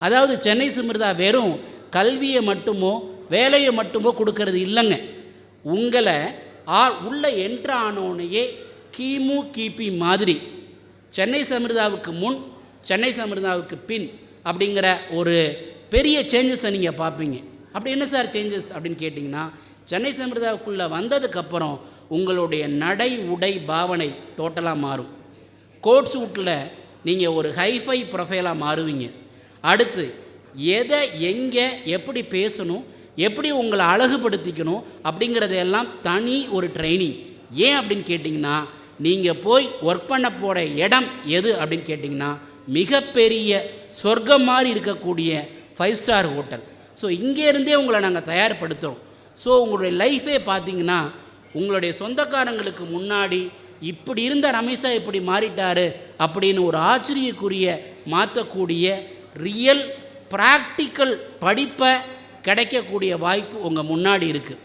அதாவது சென்னை சிமிர்தா வெறும் கல்வியை மட்டுமோ வேலையை மட்டுமோ கொடுக்கறது இல்லைங்க. உங்களை உள்ள என்ட்ரு ஆனோனையே கிமு கிபி மாதிரி சென்னை சிமிர்தாவுக்கு முன் சென்னை சிமிர்தாவுக்கு பின் அப்படிங்கிற ஒரு பெரிய சேஞ்சஸை நீங்கள் பார்ப்பீங்க. அப்படி என்ன சார் சேஞ்சஸ் அப்படின்னு கேட்டிங்கன்னா, சென்னை சிமிர்தாவுக்குள்ளே வந்ததுக்கப்புறம் உங்களுடைய நடை உடை பாவனை டோட்டலாக மாறும். கோட் சூட்டில் நீங்கள் ஒரு ஹைஃபை ப்ரொஃபைலாக மாறுவீங்க. அடுத்து எதை எங்கே எப்படி பேசணும், எப்படி உங்களை அழகுபடுத்திக்கணும் அப்படிங்கிறதையெல்லாம் தனி ஒரு ட்ரைனிங். ஏன் அப்படின்னு கேட்டிங்கன்னா, நீங்கள் போய் ஒர்க் பண்ண போகிற இடம் எது அப்படின்னு கேட்டிங்கன்னா, மிகப்பெரிய சொர்க்கம் மாதிரி இருக்கக்கூடிய 5 ஸ்டார் ஹோட்டல். ஸோ இங்கேருந்தே உங்களை நாங்கள் தயார்படுத்துகிறோம். ஸோ உங்களுடைய லைஃபே பார்த்திங்கன்னா, உங்களுடைய சொந்தக்காரங்களுக்கு முன்னாடி இப்படி இருந்த ரமேஷா இப்படி மாறிட்டார் அப்படின்னு ஒரு ஆச்சரியக்குரிய மாற்றக்கூடிய ரியல் ப்ராக்டிக்கல் படிப்பை கிடைக்கக்கூடிய வாய்ப்பு உங்கள் முன்னாடி இருக்குது.